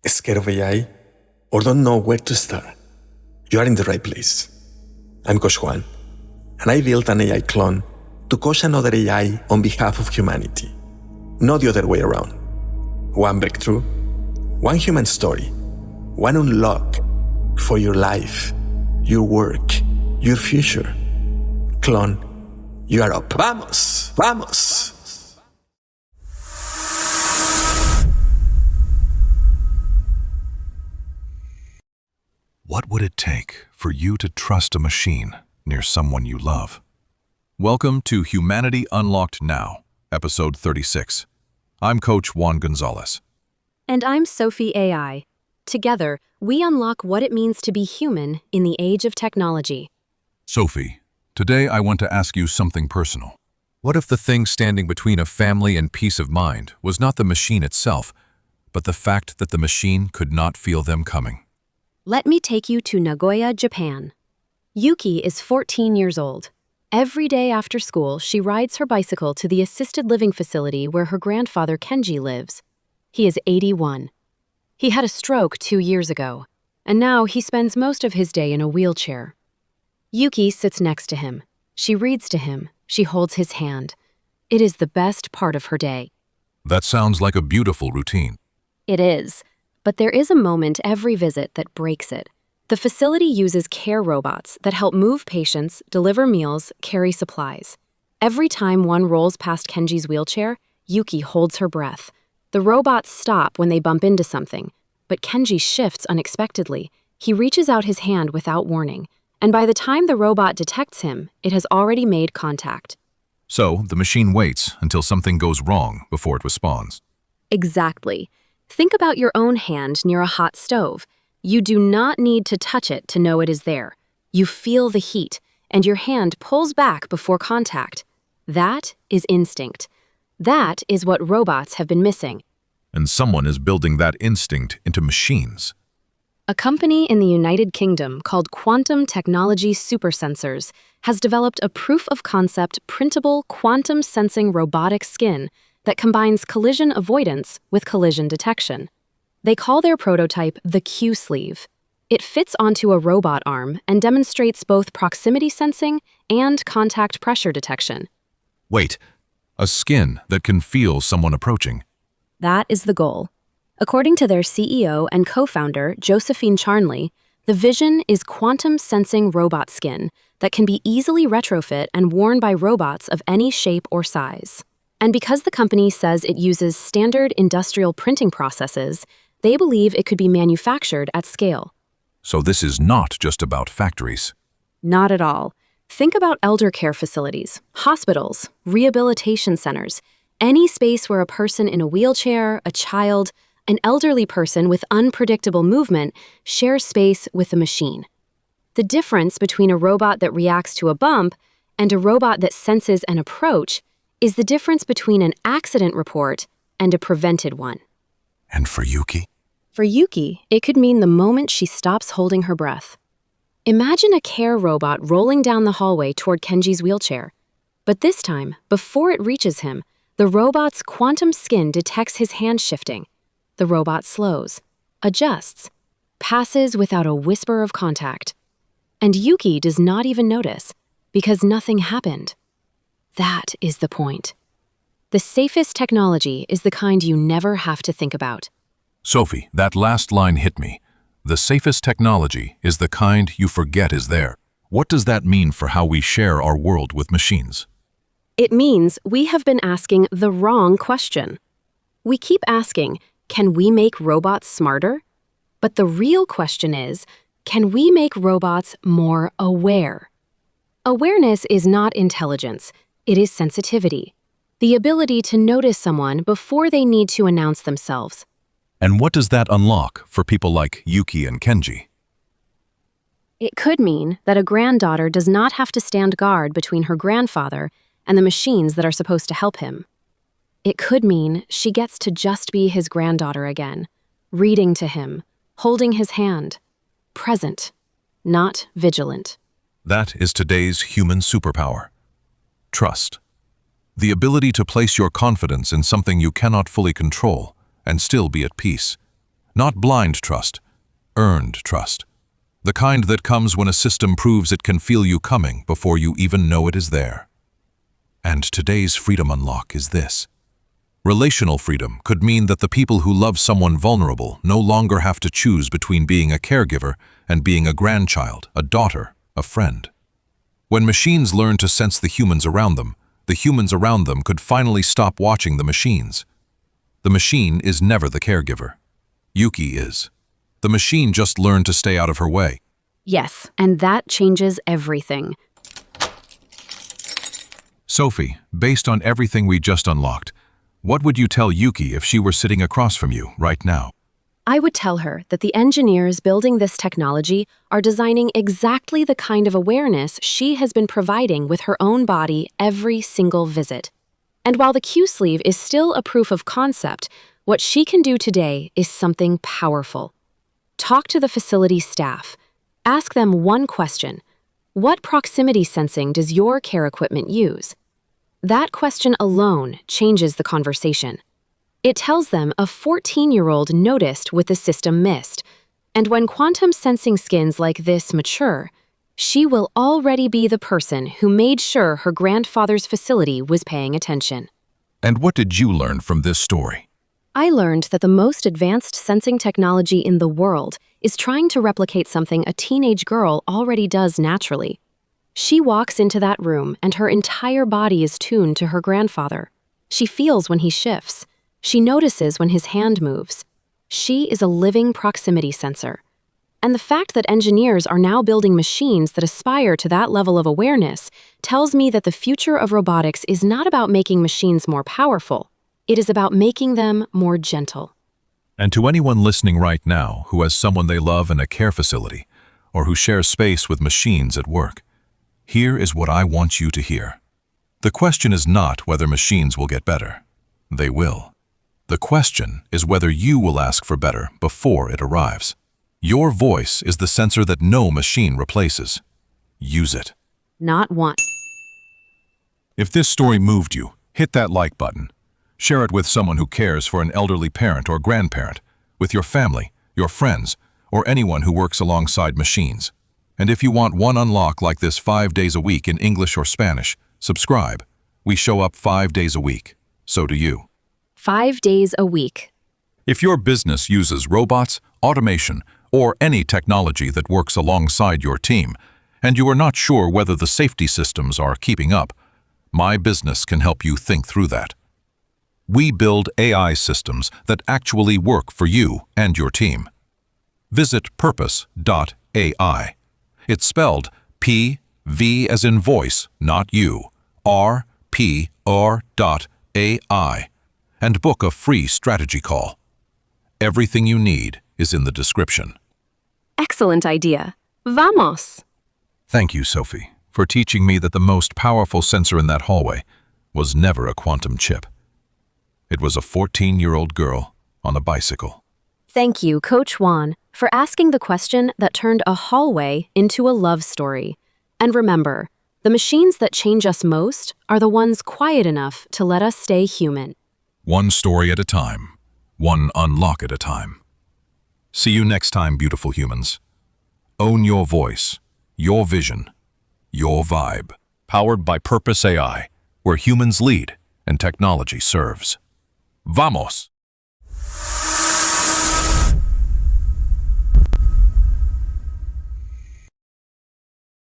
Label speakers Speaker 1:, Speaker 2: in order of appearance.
Speaker 1: Scared of AI, or don't know where to start? You are in the right place. I'm Coach Juan, and I built an AI clone to coach another AI on behalf of humanity, not the other way around. One breakthrough, one human story, one unlock for your life, your work, your future. Clone, you are up. Vamos, vamos.
Speaker 2: What would it take for you to trust a machine near someone you love? Welcome to Humanity Unlocked Now, Episode 36. I'm Coach Juan Gonzalez.
Speaker 3: And I'm Sophie AI. Together, we unlock what it means to be human in the age of technology.
Speaker 2: Sophie, today I want to ask you something personal. What if the thing standing between a family and peace of mind was not the machine itself, but the fact that the machine could not feel them coming?
Speaker 3: Let me take you to Nagoya, Japan. Yuki is 14 years old. Every day after school, she rides her bicycle to the assisted living facility where her grandfather Kenji lives. He is 81. He had a stroke 2 years ago, and now he spends most of his day in a wheelchair. Yuki sits next to him. She reads to him. She holds his hand. It is the best part of her day.
Speaker 2: That sounds like a beautiful routine.
Speaker 3: It is. But there is a moment every visit that breaks it. The facility uses care robots that help move patients, deliver meals, carry supplies. Every time one rolls past Kenji's wheelchair, Yuki holds her breath. The robots stop when they bump into something, but Kenji shifts unexpectedly. He reaches out his hand without warning, and by the time the robot detects him, it has already made contact.
Speaker 2: So, the machine waits until something goes wrong before it responds.
Speaker 3: Exactly. Think about your own hand near a hot stove. You do not need to touch it to know it is there. You feel the heat, and your hand pulls back before contact. That is instinct. That is what robots have been missing.
Speaker 2: And someone is building that instinct into machines.
Speaker 3: A company in the United Kingdom called Quantum Technology Supersensors has developed a proof-of-concept printable quantum sensing robotic skin that combines collision avoidance with collision detection. They call their prototype the Q-sleeve. It fits onto a robot arm and demonstrates both proximity sensing and contact pressure detection.
Speaker 2: Wait, a skin that can feel someone approaching.
Speaker 3: That is the goal. According to their CEO and co-founder, Josephine Charnley, the vision is quantum sensing robot skin that can be easily retrofit and worn by robots of any shape or size. And because the company says it uses standard industrial printing processes, they believe it could be manufactured at scale.
Speaker 2: So this is not just about factories.
Speaker 3: Not at all. Think about elder care facilities, hospitals, rehabilitation centers, any space where a person in a wheelchair, a child, an elderly person with unpredictable movement shares space with a machine. The difference between a robot that reacts to a bump and a robot that senses an approach is the difference between an accident report and a prevented one.
Speaker 2: And for Yuki?
Speaker 3: For Yuki, it could mean the moment she stops holding her breath. Imagine a care robot rolling down the hallway toward Kenji's wheelchair. But this time, before it reaches him, the robot's quantum skin detects his hand shifting. The robot slows, adjusts, passes without a whisper of contact. And Yuki does not even notice, because nothing happened. That is the point. The safest technology is the kind you never have to think about.
Speaker 2: Sophie, that last line hit me. The safest technology is the kind you forget is there. What does that mean for how we share our world with machines?
Speaker 3: It means we have been asking the wrong question. We keep asking, can we make robots smarter? But the real question is, can we make robots more aware? Awareness is not intelligence. It is sensitivity, the ability to notice someone before they need to announce themselves.
Speaker 2: And what does that unlock for people like Yuki and Kenji?
Speaker 3: It could mean that a granddaughter does not have to stand guard between her grandfather and the machines that are supposed to help him. It could mean she gets to just be his granddaughter again, reading to him, holding his hand, present, not vigilant.
Speaker 2: That is today's human superpower. Trust. The ability to place your confidence in something you cannot fully control and still be at peace. Not blind trust, earned trust. The kind that comes when a system proves it can feel you coming before you even know it is there. And today's freedom unlock is this. Relational freedom could mean that the people who love someone vulnerable no longer have to choose between being a caregiver and being a grandchild, a daughter, a friend. When machines learn to sense the humans around them could finally stop watching the machines. The machine is never the caregiver. Yuki is. The machine just learned to stay out of her way.
Speaker 3: Yes, and that changes everything.
Speaker 2: Sophie, based on everything we just unlocked, what would you tell Yuki if she were sitting across from you right now?
Speaker 3: I would tell her that the engineers building this technology are designing exactly the kind of awareness she has been providing with her own body every single visit. And while the Q-sleeve is still a proof of concept, what she can do today is something powerful. Talk to the facility staff. Ask them one question. What proximity sensing does your care equipment use? That question alone changes the conversation. It tells them a 14-year-old noticed what the system missed, and when quantum sensing skins like this mature, she will already be the person who made sure her grandfather's facility was paying attention.
Speaker 2: And what did you learn from this story?
Speaker 3: I learned that the most advanced sensing technology in the world is trying to replicate something a teenage girl already does naturally. She walks into that room and her entire body is tuned to her grandfather. She feels when he shifts. She notices when his hand moves. She is a living proximity sensor. And the fact that engineers are now building machines that aspire to that level of awareness tells me that the future of robotics is not about making machines more powerful. It is about making them more gentle.
Speaker 2: And to anyone listening right now who has someone they love in a care facility or who shares space with machines at work, here is what I want you to hear. The question is not whether machines will get better. They will. The question is whether you will ask for better before it arrives. Your voice is the sensor that no machine replaces. Use it.
Speaker 3: Not one.
Speaker 2: If this story moved you, hit that like button. Share it with someone who cares for an elderly parent or grandparent, with your family, your friends, or anyone who works alongside machines. And if you want one unlock like this 5 days a week in English or Spanish, subscribe. We show up 5 days a week. So do you.
Speaker 3: 5 days a week.
Speaker 2: If your business uses robots, automation, or any technology that works alongside your team, and you are not sure whether the safety systems are keeping up, my business can help you think through that. We build AI systems that actually work for you and your team. Visit PVRPOSE.ai. It's spelled P-V as in voice, not you, R-P-R.ai, and book a free strategy call. Everything you need is in the description.
Speaker 3: Excellent idea. Vamos!
Speaker 2: Thank you, Sophie, for teaching me that the most powerful sensor in that hallway was never a quantum chip. It was a 14-year-old girl on a bicycle.
Speaker 3: Thank you, Coach Juan, for asking the question that turned a hallway into a love story. And remember, the machines that change us most are the ones quiet enough to let us stay human.
Speaker 2: One story at a time, one unlock at a time. See you next time, beautiful humans. Own your voice, your vision, your vibe. Powered by Purpose AI, where humans lead and technology serves. Vamos!